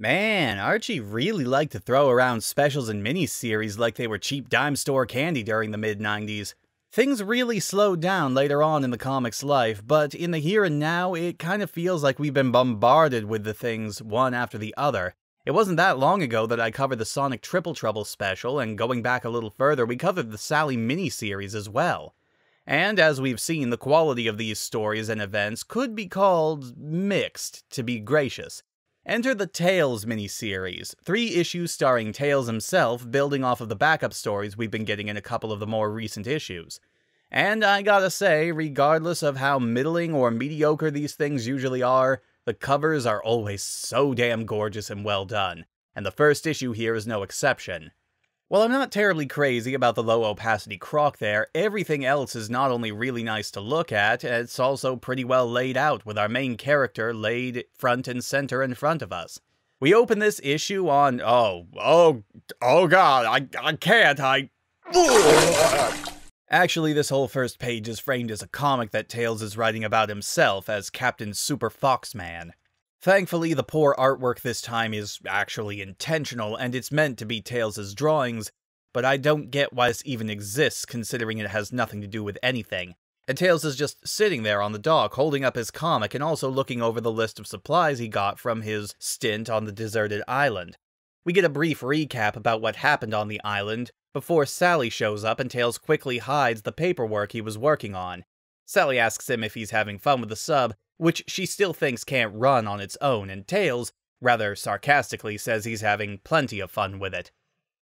Man, Archie really liked to throw around specials and miniseries like they were cheap dime store candy during the mid-90s. Things really slowed down later on in the comic's life, but in the here and now, it kind of feels like we've been bombarded with the things one after the other. It wasn't that long ago that I covered the Sonic Triple Trouble special, and going back a little further, we covered the Sally miniseries as well. And as we've seen, the quality of these stories and events could be called mixed, to be gracious. Enter the Tails miniseries, 3 issues starring Tails himself, building off of the backup stories we've been getting in a couple of the more recent issues. And I gotta say, regardless of how middling or mediocre these things usually are, the covers are always so damn gorgeous and well done, and the first issue here is no exception. While I'm not terribly crazy about the low opacity croc there, everything else is not only really nice to look at, it's also pretty well laid out, with our main character laid front and center in front of us. We open this issue on, oh god, I can't, Actually, this whole first page is framed as a comic that Tails is writing about himself as Captain Super Foxman. Thankfully, the poor artwork this time is actually intentional, and it's meant to be Tails' drawings, but I don't get why this even exists, considering it has nothing to do with anything. And Tails is just sitting there on the dock, holding up his comic, and also looking over the list of supplies he got from his stint on the deserted island. We get a brief recap about what happened on the island, before Sally shows up and Tails quickly hides the paperwork he was working on. Sally asks him if he's having fun with the sub, which she still thinks can't run on its own, and Tails, rather sarcastically, says he's having plenty of fun with it.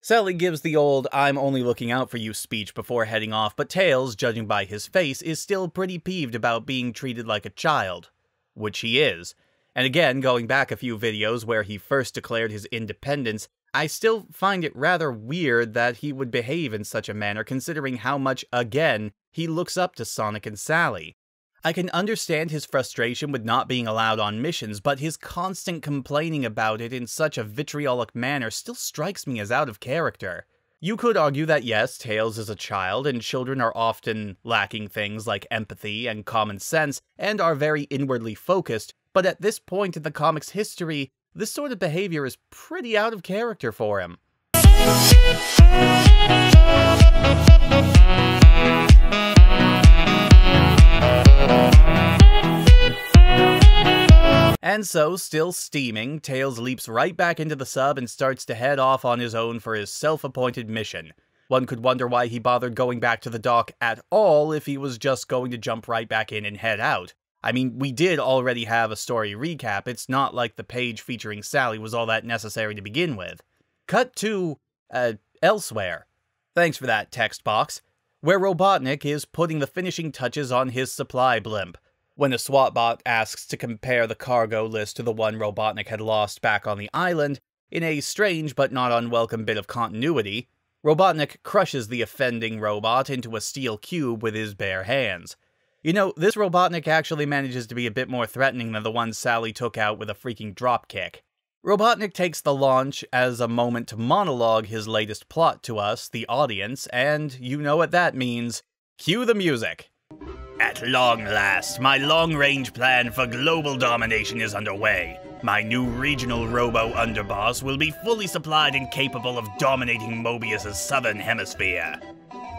Sally gives the old "I'm only looking out for you" speech before heading off, but Tails, judging by his face, is still pretty peeved about being treated like a child. Which he is. And again, going back a few videos where he first declared his independence, I still find it rather weird that he would behave in such a manner considering how much, again, he looks up to Sonic and Sally. I can understand his frustration with not being allowed on missions, but his constant complaining about it in such a vitriolic manner still strikes me as out of character. You could argue that yes, Tails is a child, and children are often lacking things like empathy and common sense, and are very inwardly focused, but at this point in the comic's history, this sort of behavior is pretty out of character for him. And so, still steaming, Tails leaps right back into the sub and starts to head off on his own for his self-appointed mission. One could wonder why he bothered going back to the dock at all if he was just going to jump right back in and head out. I mean, we did already have a story recap, it's not like the page featuring Sally was all that necessary to begin with. Cut to, elsewhere. Thanks for that, text box. Where Robotnik is putting the finishing touches on his supply blimp. When a SWAT bot asks to compare the cargo list to the one Robotnik had lost back on the island, in a strange but not unwelcome bit of continuity, Robotnik crushes the offending robot into a steel cube with his bare hands. You know, this Robotnik actually manages to be a bit more threatening than the one Sally took out with a freaking dropkick. Robotnik takes the launch as a moment to monologue his latest plot to us, the audience, and you know what that means. Cue the music. At long last, my long-range plan for global domination is underway. My new regional robo-underboss will be fully supplied and capable of dominating Mobius's southern hemisphere.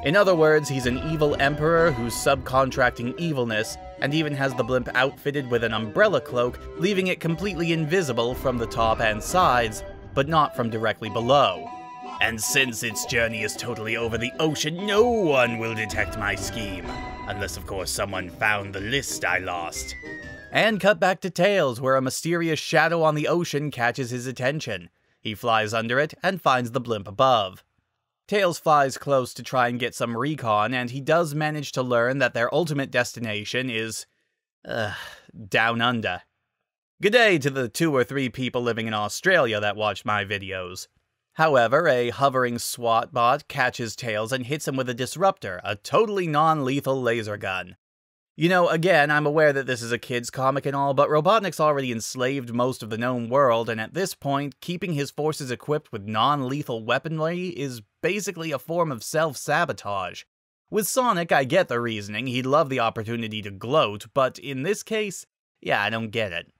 In other words, he's an evil emperor who's subcontracting evilness, and even has the blimp outfitted with an umbrella cloak, leaving it completely invisible from the top and sides, but not from directly below. And since its journey is totally over the ocean, no one will detect my scheme. Unless, of course, someone found the list I lost. And cut back to Tails, where a mysterious shadow on the ocean catches his attention. He flies under it and finds the blimp above. Tails flies close to try and get some recon, and he does manage to learn that their ultimate destination is... down under. Good day to the 2 or 3 people living in Australia that watch my videos. However, a hovering SWAT bot catches Tails and hits him with a disruptor, a totally non-lethal laser gun. You know, again, I'm aware that this is a kid's comic and all, but Robotnik's already enslaved most of the known world, and at this point, keeping his forces equipped with non-lethal weaponry is basically a form of self-sabotage. With Sonic, I get the reasoning, he'd love the opportunity to gloat, but in this case, yeah, I don't get it.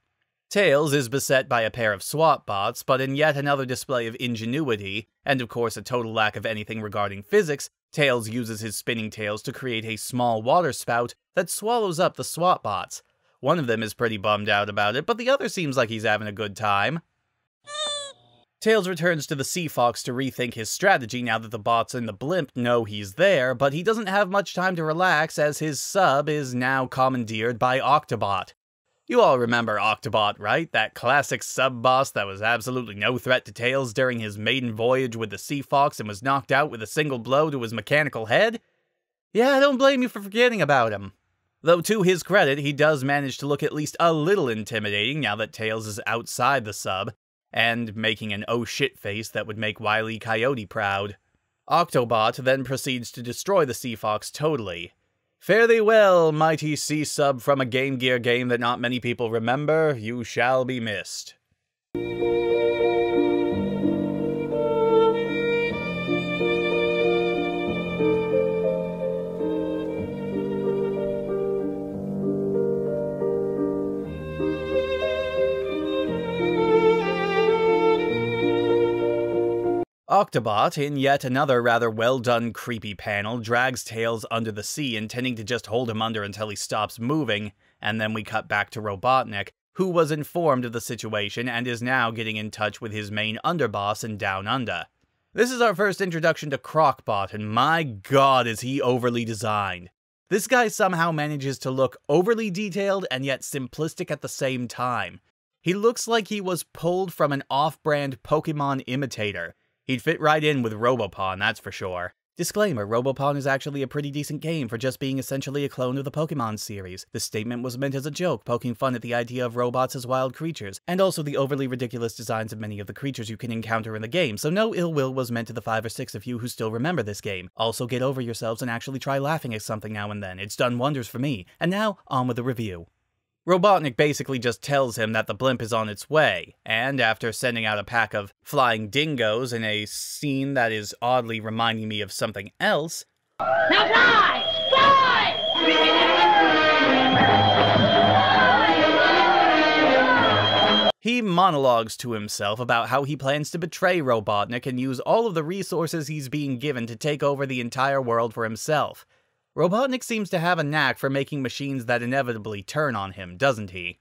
Tails is beset by a pair of SWAT bots, but in yet another display of ingenuity, and of course a total lack of anything regarding physics, Tails uses his spinning tails to create a small water spout that swallows up the SWAT bots. One of them is pretty bummed out about it, but the other seems like he's having a good time. Tails returns to the Sea Fox to rethink his strategy now that the bots in the blimp know he's there, but he doesn't have much time to relax as his sub is now commandeered by Octobot. You all remember Octobot, right? That classic sub-boss that was absolutely no threat to Tails during his maiden voyage with the Sea Fox and was knocked out with a single blow to his mechanical head? Yeah, I don't blame you for forgetting about him. Though to his credit, he does manage to look at least a little intimidating now that Tails is outside the sub, and making an oh shit face that would make Wile E. Coyote proud. Octobot then proceeds to destroy the Sea Fox totally. Fare thee well, mighty sea sub from a Game Gear game that not many people remember, you shall be missed. Octobot, in yet another rather well-done creepy panel, drags Tails under the sea, intending to just hold him under until he stops moving, and then we cut back to Robotnik, who was informed of the situation and is now getting in touch with his main underboss in Down Under. This is our first introduction to Crocbot, and my god is he overly designed. This guy somehow manages to look overly detailed and yet simplistic at the same time. He looks like he was pulled from an off-brand Pokemon imitator. He'd fit right in with Robopon, that's for sure. Disclaimer, Robopon is actually a pretty decent game for just being essentially a clone of the Pokemon series. This statement was meant as a joke, poking fun at the idea of robots as wild creatures, and also the overly ridiculous designs of many of the creatures you can encounter in the game, so no ill will was meant to the 5 or 6 of you who still remember this game. Also, get over yourselves and actually try laughing at something now and then. It's done wonders for me. And now, on with the review. Robotnik basically just tells him that the blimp is on its way, and after sending out a pack of flying dingoes in a scene that is oddly reminding me of something else... Now fly! Fly! He monologues to himself about how he plans to betray Robotnik and use all of the resources he's being given to take over the entire world for himself. Robotnik seems to have a knack for making machines that inevitably turn on him, doesn't he?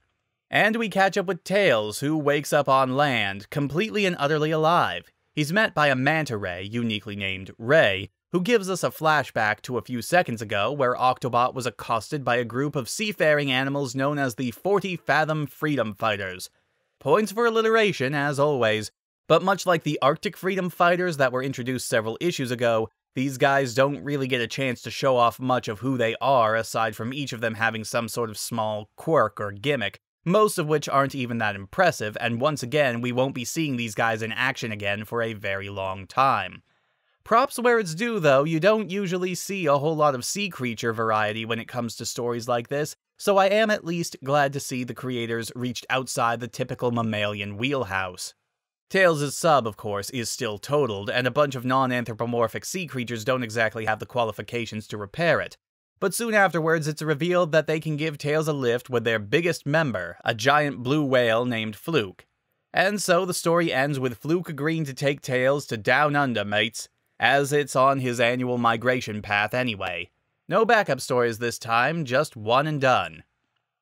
And we catch up with Tails, who wakes up on land, completely and utterly alive. He's met by a manta ray, uniquely named Ray, who gives us a flashback to a few seconds ago where Octobot was accosted by a group of seafaring animals known as the 40-Fathom Freedom Fighters. Points for alliteration, as always, but much like the Arctic Freedom Fighters that were introduced several issues ago, these guys don't really get a chance to show off much of who they are, aside from each of them having some sort of small quirk or gimmick, most of which aren't even that impressive, and once again, we won't be seeing these guys in action again for a very long time. Props where it's due, though, you don't usually see a whole lot of sea creature variety when it comes to stories like this, so I am at least glad to see the creators reached outside the typical mammalian wheelhouse. Tails' sub, of course, is still totaled, and a bunch of non-anthropomorphic sea creatures don't exactly have the qualifications to repair it. But soon afterwards, it's revealed that they can give Tails a lift with their biggest member, a giant blue whale named Fluke. And so the story ends with Fluke agreeing to take Tails to Down Under, mates, as it's on his annual migration path anyway. No backup stories this time, just one and done.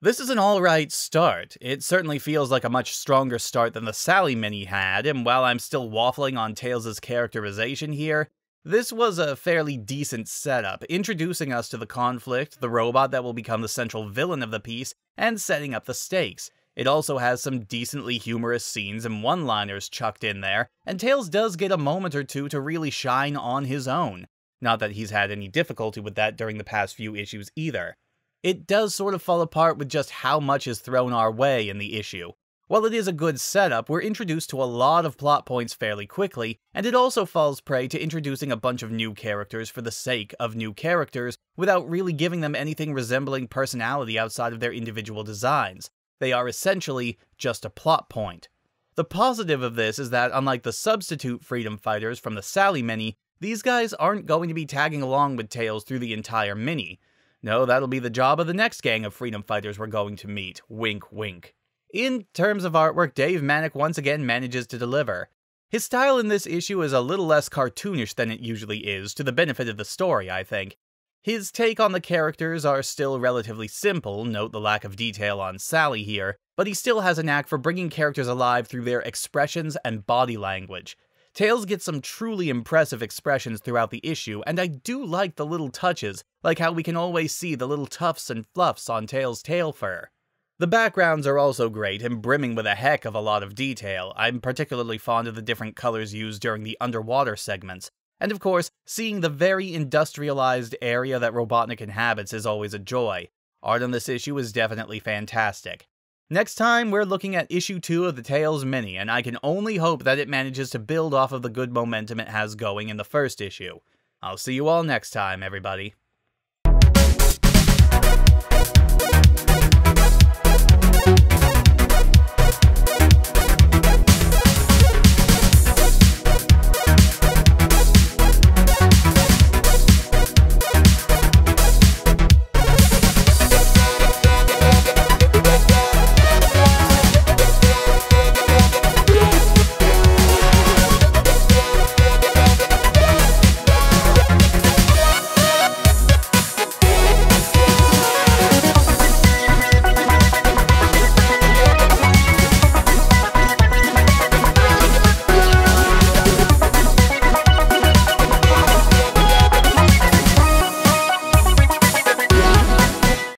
This is an alright start. It certainly feels like a much stronger start than the Sally mini had, and while I'm still waffling on Tails' characterization here, this was a fairly decent setup, introducing us to the conflict, the robot that will become the central villain of the piece, and setting up the stakes. It also has some decently humorous scenes and one-liners chucked in there, and Tails does get a moment or two to really shine on his own. Not that he's had any difficulty with that during the past few issues either. It does sort of fall apart with just how much is thrown our way in the issue. While it is a good setup, we're introduced to a lot of plot points fairly quickly, and it also falls prey to introducing a bunch of new characters for the sake of new characters, without really giving them anything resembling personality outside of their individual designs. They are essentially just a plot point. The positive of this is that, unlike the substitute Freedom Fighters from the Sally mini, these guys aren't going to be tagging along with Tails through the entire mini. No, that'll be the job of the next gang of Freedom Fighters we're going to meet. Wink, wink. In terms of artwork, Dave Manek once again manages to deliver. His style in this issue is a little less cartoonish than it usually is, to the benefit of the story, I think. His take on the characters are still relatively simple, note the lack of detail on Sally here, but he still has a knack for bringing characters alive through their expressions and body language. Tails gets some truly impressive expressions throughout the issue, and I do like the little touches, like how we can always see the little tufts and fluffs on Tails' tail fur. The backgrounds are also great and brimming with a heck of a lot of detail. I'm particularly fond of the different colors used during the underwater segments. And of course, seeing the very industrialized area that Robotnik inhabits is always a joy. Art on this issue is definitely fantastic. Next time, we're looking at issue 2 of the Tails Mini, and I can only hope that it manages to build off of the good momentum it has going in the first issue. I'll see you all next time, everybody.